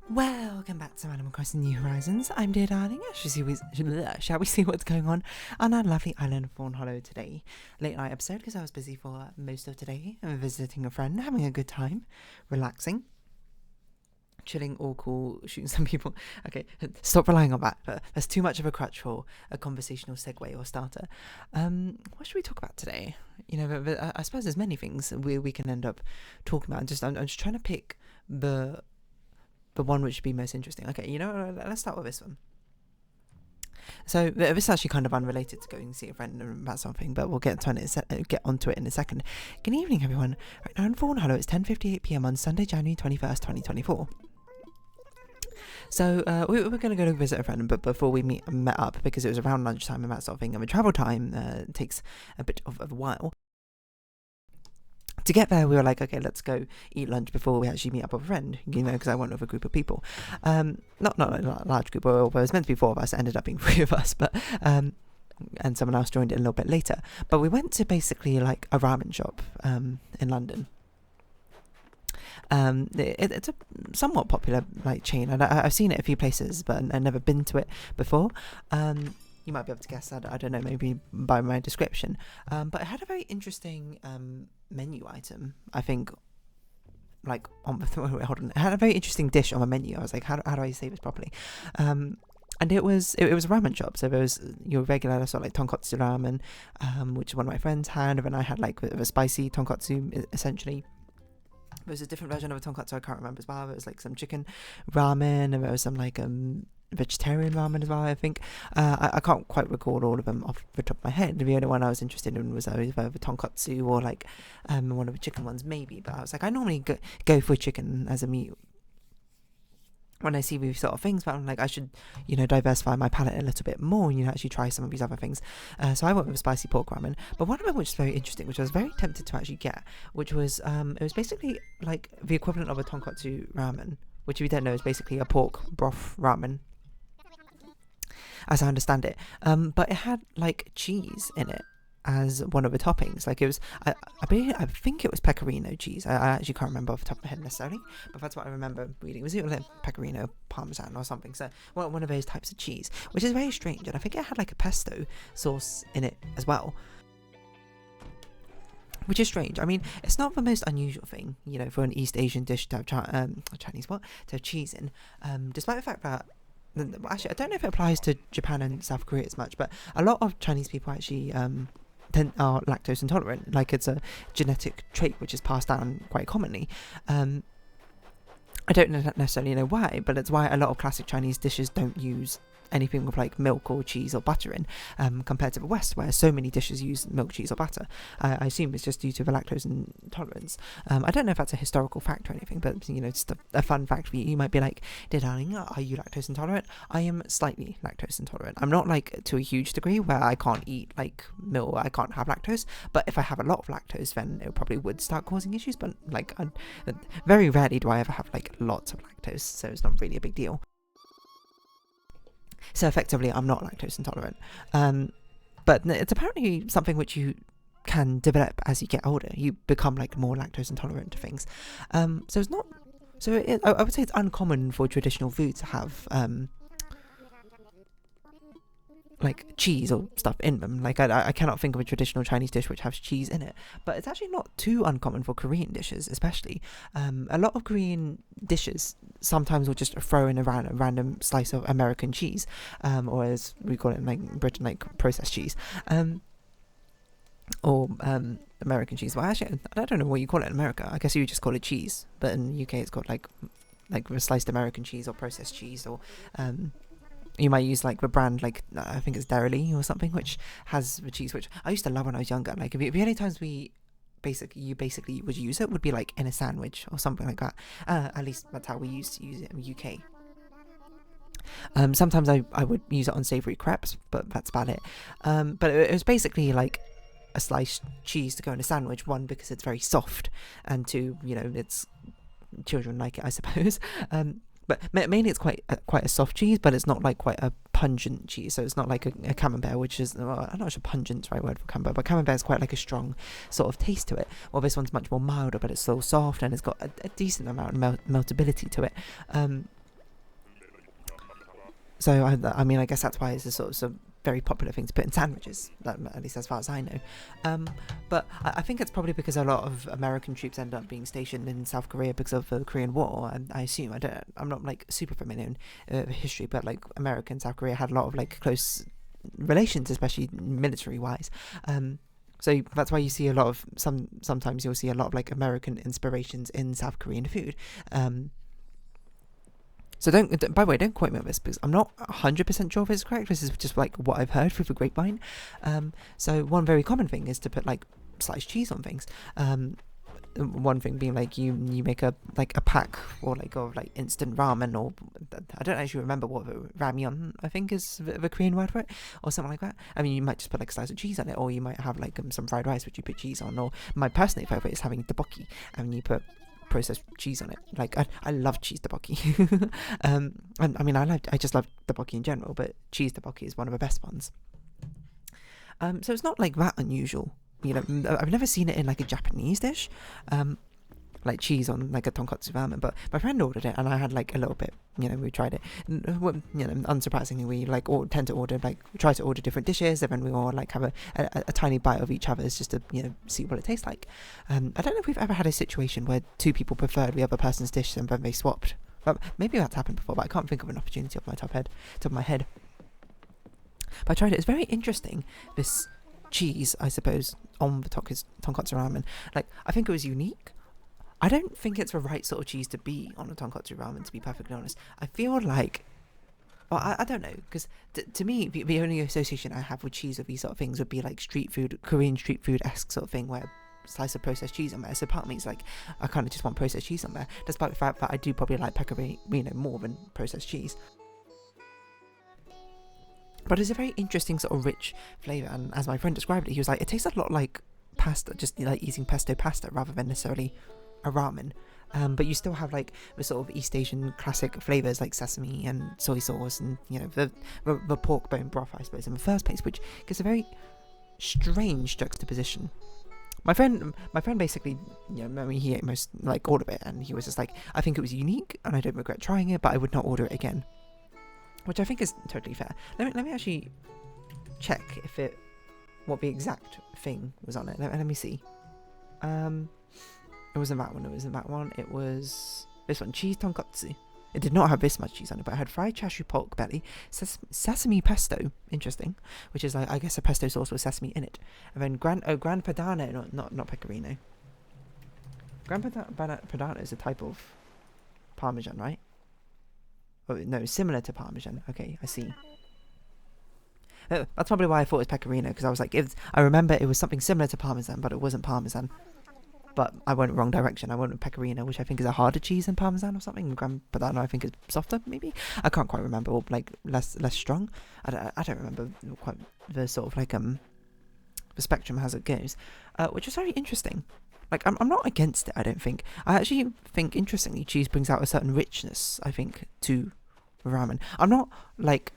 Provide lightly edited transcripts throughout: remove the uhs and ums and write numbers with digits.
Welcome back to Animal Crossing New Horizons. I'm dear darling. Shall we see what's going on our lovely island of Fawnhollow today? Late night episode because I was busy for most of today. I'm visiting a friend, having a good time, relaxing, chilling, all cool, shooting some people. Okay, stop relying on that. That's too much of a crutch for a conversational segue or starter. What should we talk about today? You know, but I suppose there's many things we can end up talking about. I'm just trying to pick the one which should be most interesting. Okay, you know, let's start with this one. So this is actually kind of unrelated to going to see a friend about something, but we'll get onto it in a second. Good evening, everyone. Right now in Fawnhallow, it's 10:58 p.m. on Sunday, January 21st, 2024. So we're going to go to visit a friend, but before we met up, because it was around lunchtime and that sort of thing, and the travel time takes a bit of a while. To get there, we were like, okay, let's go eat lunch before we actually meet up with a friend, you know, because I went with a group of people. Not a large group, but it was meant to be 4 of us. It ended up being 3 of us, but and someone else joined it a little bit later. But we went to basically like a ramen shop in London. It's a somewhat popular like chain, and I've seen it a few places, but I've never been to it before. You might be able to guess that, I don't know, maybe by my description. But it had a very interesting menu item, I think. Like, hold on. It had a very interesting dish on the menu. I was like, how do I say this properly? And it was a ramen shop. So there was your regular sort of like tonkotsu ramen, which one of my friends had, and then I had like a spicy tonkotsu, essentially. There was a different version of a tonkotsu I can't remember as well. There was like some chicken ramen, and there was some like vegetarian ramen as well, I think. I can't quite recall all of them off the top of my head. The only one I was interested in was either the tonkotsu or like one of the chicken ones maybe, but I was like, I normally go for chicken as a meat when I see these sort of things, but I'm like, I should, you know, diversify my palate a little bit more, you know, actually try some of these other things. So I went with a spicy pork ramen, but one of them which is very interesting, which I was very tempted to actually get, which was, it was basically like the equivalent of a tonkotsu ramen, which if you don't know is basically a pork broth ramen, as I understand it. But it had like cheese in it as one of the toppings. Like it was, I think it was pecorino cheese. I actually can't remember off the top of my head necessarily, but that's what I remember reading. Was it like pecorino parmesan or something? So one of those types of cheese, which is very strange. And I think it had like a pesto sauce in it as well, which is strange. I mean, it's not the most unusual thing, you know, for an East Asian dish to have to have cheese in, despite the fact that, actually, I don't know if it applies to Japan and South Korea as much, but a lot of Chinese people actually are lactose intolerant. Like, it's a genetic trait which is passed down quite commonly. I don't necessarily know why, but it's why a lot of classic Chinese dishes don't use anything with like milk or cheese or butter in, compared to the West, where so many dishes use milk, cheese or butter. I assume it's just due to the lactose intolerance. I don't know if that's a historical fact or anything, but you know, it's a fun fact for you. You might be like, dear darling, are you lactose intolerant? I am slightly lactose intolerant. I'm not like to a huge degree where I can't eat like milk, I can't have lactose, but if I have a lot of lactose, then it probably would start causing issues. But like, very rarely do I ever have like lots of lactose, so it's not really a big deal. So effectively, I'm not lactose intolerant. But it's apparently something which you can develop as you get older. You become like more lactose intolerant to things. So it's not. So I would say it's uncommon for traditional food to have like cheese or stuff in them. Like I cannot think of a traditional Chinese dish which has cheese in it, but it's actually not too uncommon for Korean dishes, especially. A lot of Korean dishes sometimes will just throw in a random slice of American cheese, or as we call it in like Britain, like processed cheese, or American cheese. Well, actually, I don't know what you call it in America. I guess you just call it cheese, but in the UK it's called like sliced American cheese or processed cheese, or you might use like the brand, like I think it's Dairy or something, which has the cheese, which I used to love when I was younger. Like the only times you basically would use it would be like in a sandwich or something like that. At least that's how we used to use it in the UK. Sometimes I would use it on savoury crepes, but that's about it. But it was basically like a sliced cheese to go in a sandwich. One, because it's very soft, and two, you know, it's children like it, I suppose. But mainly it's quite a soft cheese, but it's not like quite a pungent cheese. So it's not like a camembert, which is, well, I'm not sure pungent's the right word for camembert, but camembert is quite like a strong sort of taste to it. Well, this one's much more milder, but it's still soft, and it's got a decent amount of meltability to it. So I mean, I guess that's why it's a sort of very popular thing to put in sandwiches, at least as far as I know. But I think it's probably because a lot of American troops end up being stationed in South Korea because of the Korean War. And I assume, I'm not like super familiar in history, but like America and South Korea had a lot of like close relations, especially military wise. So that's why you see a lot of sometimes you'll see a lot of like American inspirations in South Korean food. So by the way, don't quote me on this because I'm not 100% sure if it's correct. This is just like what I've heard through the grapevine. So one very common thing is to put like sliced cheese on things. One thing being like you make a pack or like of like instant ramen, or I don't actually remember what ramyeon I think is the Korean word for it, or something like that. I mean, you might just put like a slice of cheese on it, or you might have like some fried rice which you put cheese on, or my personal favorite is having tteokbokki and you put processed cheese on it. Like I love cheese tteokbokki. And I mean I just love tteokbokki in general, but cheese tteokbokki is one of the best ones. So it's not like that unusual. You know, I've never seen it in like a Japanese dish, like cheese on like a tonkotsu ramen. But my friend ordered it, and I had like a little bit. You know, we tried it. You know, unsurprisingly, we like tend to order we try to order different dishes, and then we all like have a tiny bite of each other's just to see what it tastes like. I don't know if we've ever had a situation where two people preferred the other person's dish and then they swapped. Well, maybe that's happened before, but I can't think of an opportunity off my top of my head. But I tried it. It's very interesting. This cheese, I suppose, on the tonkotsu ramen. Like, I think it was unique. I don't think it's the right sort of cheese to be on a tonkotsu ramen, to be perfectly honest. I feel like, well, I don't know, because to me, the only association I have with cheese of these sort of things would be like street food, Korean street food-esque sort of thing, where slice of processed cheese on there. So part of me is like, I kind of just want processed cheese on there, despite the fact that I do probably like pecorino more than processed cheese. But it's a very interesting sort of rich flavour, and as my friend described it, he was like, it tastes a lot like pasta, just like eating pesto pasta rather than necessarily a ramen. But you still have like the sort of East Asian classic flavours like sesame and soy sauce, and the pork bone broth, I suppose, in the first place, which gives a very strange juxtaposition. My friend basically, he ate most, like, all of it, and he was just like, I think it was unique, and I don't regret trying it, but I would not order it again. Which I think is totally fair. Let me actually check what the exact thing was on it. Let me see. It wasn't that one. It was this one, cheese tonkotsu. It did not have this much cheese on it, but it had fried chashu pork belly, sesame pesto, interesting, which is like, I guess, a pesto sauce with sesame in it. And then Grana Padano, not pecorino. Grana Padano is a type of Parmesan, right? Oh, no, similar to Parmesan. Okay, I see. That's probably why I thought it was pecorino, because I was like, I remember it was something similar to Parmesan, but it wasn't Parmesan. But I went wrong direction. I went with pecorino, which I think is a harder cheese than Parmesan or something. Grana Padano, I think, is softer, maybe. I can't quite remember, or like less strong. I don't remember quite the sort of like the spectrum as it goes, which is very interesting. Like, I'm not against it, I don't think. I actually think, interestingly, cheese brings out a certain richness, I think, to ramen. I'm not, like,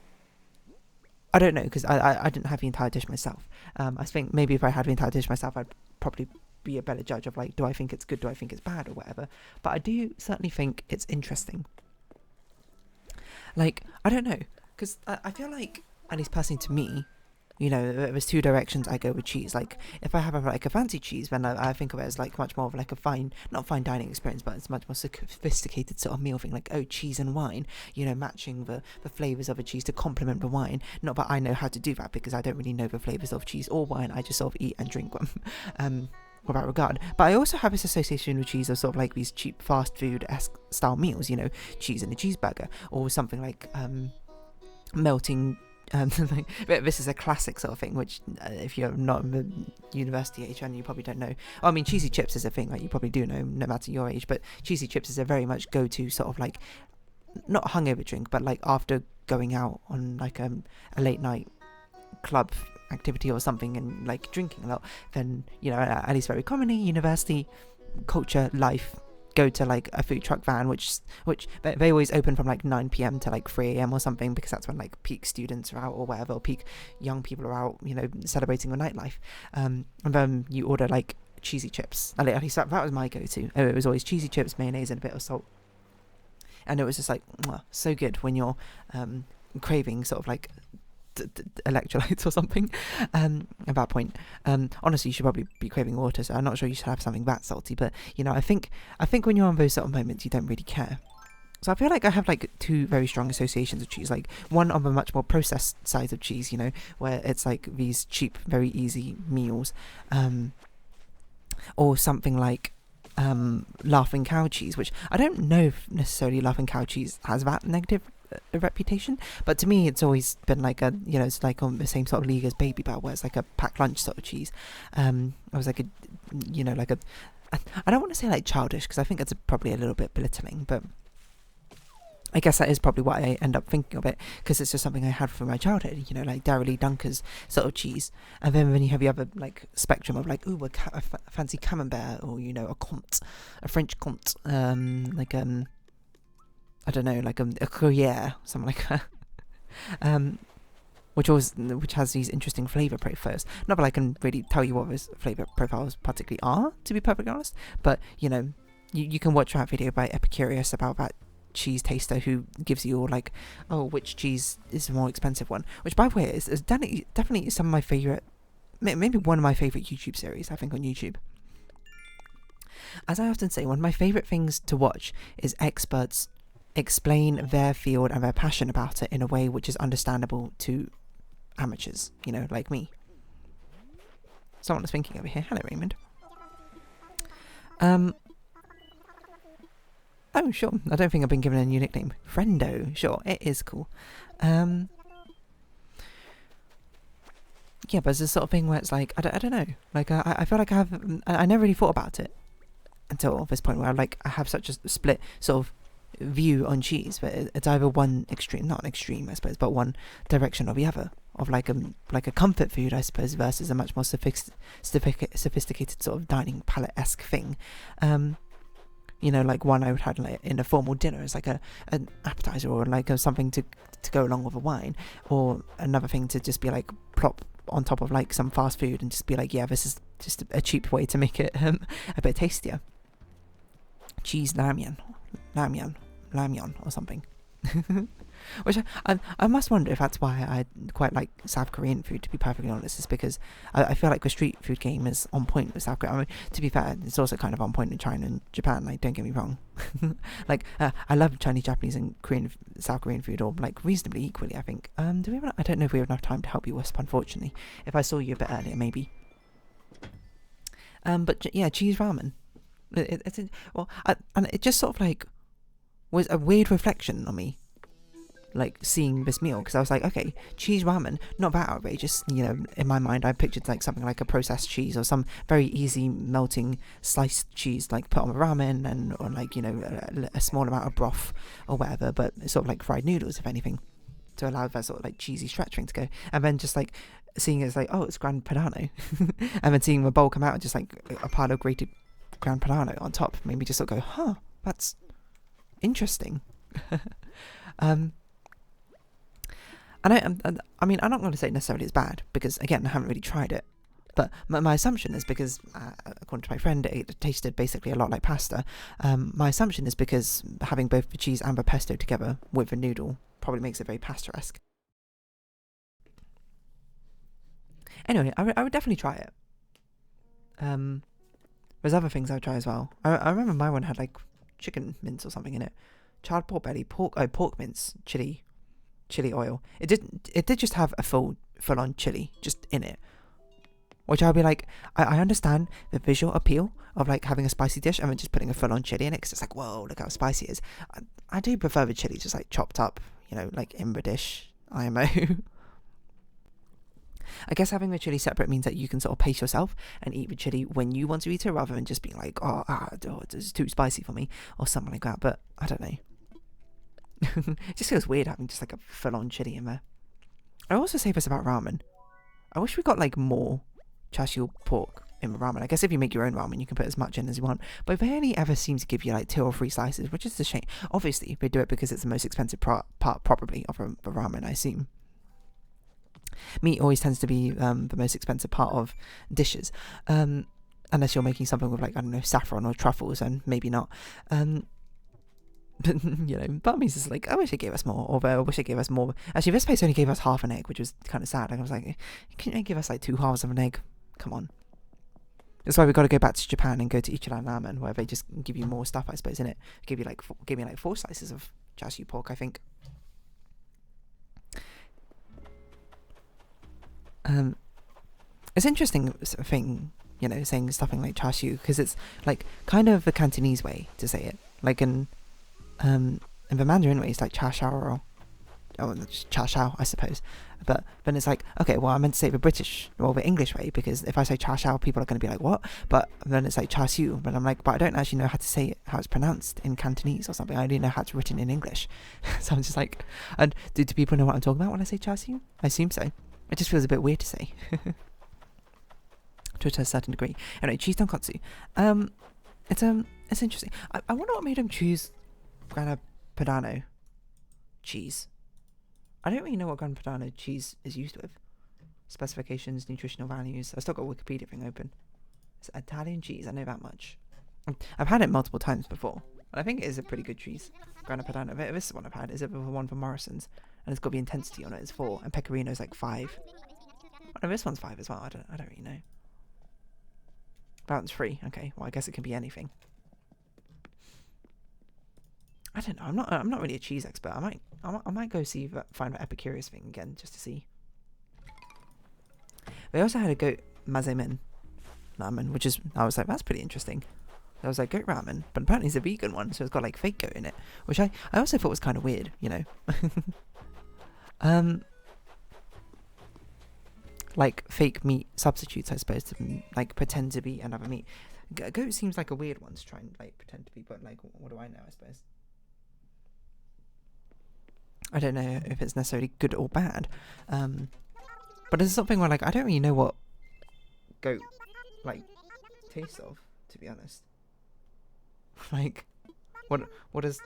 I don't know, because I didn't have the entire dish myself. I think maybe if I had the entire dish myself, I'd probably be a better judge of, like, do I think it's good, do I think it's bad, or whatever. But I do certainly think it's interesting. Like, I don't know, because I feel like, at least personally to me, there's two directions I go with cheese. Like, if I have a fancy cheese, then I think of it as like much more of like a not fine dining experience, but it's much more sophisticated sort of meal thing. Like, oh, cheese and wine, matching the flavours of a cheese to complement the wine. Not that I know how to do that, because I don't really know the flavours of cheese or wine. I just sort of eat and drink them. Without regard. But I also have this association with cheese of sort of like these cheap fast food-esque style meals, cheese in a cheeseburger, or something like melting. This is a classic sort of thing, which if you're not in the university age, and you probably don't know. I mean, cheesy chips is a thing that you probably do know, no matter your age. But cheesy chips is a very much go-to sort of like, not a hungover drink, but like after going out on like a late night club activity or something, and like drinking a lot, then at least very commonly, university culture life, go to like a food truck van, which they always open from like 9 p.m. to like 3 a.m. or something, because that's when like peak students are out or whatever, or peak young people are out, celebrating the nightlife. And then you order like cheesy chips. At least that was my go-to. It was always cheesy chips, mayonnaise, and a bit of salt. And it was just like, so good when you're craving sort of like electrolytes or something at that point. Honestly, you should probably be craving water, so I'm not sure you should have something that salty, but you know, I think when you're on those sort of moments, you don't really care. So I feel like I have like two very strong associations of cheese, like one on the much more processed side of cheese, you know, where it's like these cheap, very easy meals, or something like Laughing Cow cheese, which I don't know if necessarily Laughing Cow cheese has that negative reputation, but to me it's always been like a, you know, it's like on the same sort of league as Baby Bell, where it's like a packed lunch sort of cheese. I was like a, you know, like a, I don't want to say like childish, because I think it's probably a little bit belittling, but I guess that is probably why I end up thinking of it, because it's just something I had from my childhood, you know, like Dairy Dunker's sort of cheese. And then when you have the other like spectrum of like, ooh, a fancy camembert, or, you know, a French comte, like I don't know, like a Gruyere, something like that, which has these interesting flavour profiles. Not that I can really tell you what those flavour profiles particularly are, to be perfectly honest, but, you know, you can watch that video by Epicurious about that cheese taster who gives you all like, oh, which cheese is the more expensive one, which by the way is definitely some of my favourite, maybe one of my favourite YouTube series, I think, on YouTube. As I often say, one of my favourite things to watch is experts explain their field and their passion about it in a way which is understandable to amateurs, you know, like me. Someone is thinking over here. Hello, Raymond. Oh, sure. I don't think I've been given a new nickname. Friendo. Sure, it is cool. Yeah, but it's the sort of thing where it's like, I don't know. Like, I feel like I never really thought about it until this point where I have such a split sort of view on cheese, but it's either one extreme, not an extreme I suppose, but one direction or the other, of like a comfort food I suppose versus a much more sophisticated sort of dining palate-esque thing. You know, like one I would have like in a formal dinner as like an appetizer, or like something to go along with a wine, or another thing to just be like plop on top of like some fast food and just be like, yeah, this is just a cheap way to make it a bit tastier. Cheese ramyun or something. Which I must wonder if that's why I quite like South Korean food, to be perfectly honest, is because I feel like the street food game is on point with South Korea. I mean, to be fair, it's also kind of on point in China and Japan, like, don't get me wrong. Like, I love Chinese, Japanese and Korean, South Korean food, or like reasonably equally, I think. I don't know if we have enough time to help you, Wisp, unfortunately. If I saw you a bit earlier, maybe. But yeah, cheese ramen. And it just sort of like was a weird reflection on me, like seeing this meal, because I was like, okay, cheese ramen, not that outrageous, you know. In my mind I pictured like something like a processed cheese or some very easy melting sliced cheese like put on a ramen, and or like, you know, a small amount of broth or whatever, but it's sort of like fried noodles if anything, to allow that sort of like cheesy stretch thing to go. And then just like seeing it as like, oh, it's Grana Padano and then seeing the bowl come out and just like a pile of grated Grana Padano on top made me just sort of go, huh, that's interesting. And I mean, I'm not going to say necessarily it's bad, because again, I haven't really tried it. But my assumption is because, according to my friend, it tasted basically a lot like pasta. My assumption is because having both the cheese and the pesto together with the noodle probably makes it very pasta-esque. Anyway, I would definitely try it. There's other things I would try as well. I remember my one had like chicken mince or something in it. Charred pork belly, pork mince, chili oil. It did just have a full-on chili just in it, which I'll be like, I understand the visual appeal of like having a spicy dish and then just putting a full-on chili in it, because it's like, whoa, look how spicy it is. I do prefer the chili just like chopped up, you know, like in the dish, IMO. I guess having the chili separate means that you can sort of pace yourself and eat the chili when you want to eat it, rather than just being like, it's too spicy for me, or something like that. But I don't know. It just feels weird having just like a full-on chili in there. I also say this about ramen. I wish we got like more chashu pork in the ramen. I guess if you make your own ramen, you can put as much in as you want, but they rarely ever seem to give you like 2 or 3 slices, which is a shame. Obviously they do it because it's the most expensive part probably of the ramen, I assume. Meat always tends to be the most expensive part of dishes, unless you're making something with like, I don't know, saffron or truffles, and maybe not. You know, part of me is just like, I wish it gave us more, or I wish it gave us more. Actually, this place only gave us half an egg, which was kind of sad. Like, I was like, can you give us like 2 halves of an egg? Come on. That's why we've got to go back to Japan and go to Ichiran Ramen, where they just give you more stuff, I suppose, innit? Give me like 4 slices of chashu pork, I think. It's interesting thing, you know, saying stuffing like chashu, because it's like kind of the Cantonese way to say it. Like in the Mandarin way, it's like cha shao, or cha shao, I suppose. But then it's like, okay, well, I meant to say the British or the English way, because if I say cha shao, people are going to be like, what? But then it's like cha siu, but I'm like, but I don't actually know how to say it, how it's pronounced in Cantonese or something. I only know how it's written in English. So I'm just like, and do people know what I'm talking about when I say cha siu? I assume so. It just feels a bit weird to say. To a certain degree. Anyway, cheese tonkotsu. It's interesting. I wonder what made him choose Grana Padano cheese. I don't really know what Grana Padano cheese is used with. Specifications, nutritional values. I've still got a Wikipedia thing open. It's Italian cheese, I know that much. I've had it multiple times before, and I think it is a pretty good cheese. Grana Padano. This is one I've had. Is it the one from Morrison's? And it's got the intensity on it. It's 4, and Pecorino's like 5. Oh, no, this one's 5 as well. I don't really know. Balance 3. Okay, well, I guess it can be anything. I don't know. I'm not really a cheese expert. I might go find the Epicurious thing again just to see. They also had a goat mazemen ramen, which is, I was like, that's pretty interesting. There was like goat ramen, but apparently it's a vegan one, so it's got like fake goat in it, which I also thought was kind of weird, you know. Like fake meat substitutes, I suppose, to like pretend to be another meat. Goat seems like a weird one to try and like pretend to be, but like, what do I know? I suppose. I don't know if it's necessarily good or bad, but it's something where like I don't really know what goat like tastes of, to be honest. Like, what is?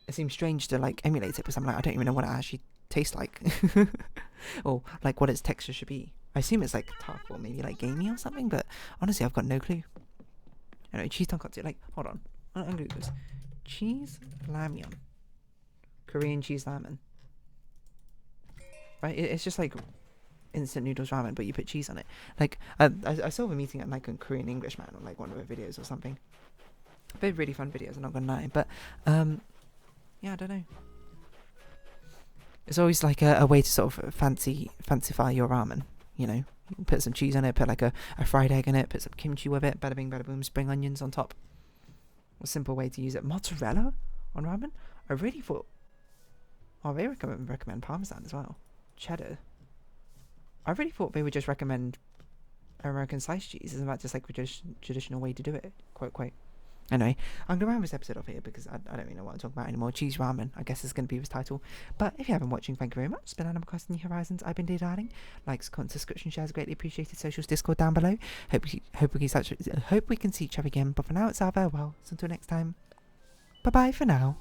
It seems strange to like emulate it, because I'm like, I don't even know what it actually tastes like, or like what its texture should be. I assume it's like tough or maybe like gamey or something, but honestly, I've got no clue. Anyway, cheese tonkotsu. Like, hold on, I'm gonna do this. Cheese ramyun. Korean cheese ramen. Right, it's just like instant noodles ramen, but you put cheese on it. Like, I saw them eating it like a Korean Englishman on like one of their videos or something. They're really fun videos, I'm not gonna lie. But yeah, I don't know. It's always like a way to sort of fancify your ramen. You know, put some cheese on it, put like a fried egg in it, put some kimchi with it, bada bing, bada boom, spring onions on top. A simple way to use it. Mozzarella on ramen? I really thought. Oh, they recommend parmesan as well. Cheddar. I really thought they would just recommend American sliced cheese. Isn't that just like a traditional way to do it? Quite. Anyway, I'm going to round this episode off here because I don't really know what I'm talking about anymore. Cheese ramen, I guess is going to be this title. But if you have been watching, thank you very much. It's been Animal Crossing New Horizons. I've been Dear Darling. Likes, comments, subscription, shares greatly appreciated. Socials, Discord down below. Hope we can see each other again. But for now, it's our farewell. So until next time, bye bye for now.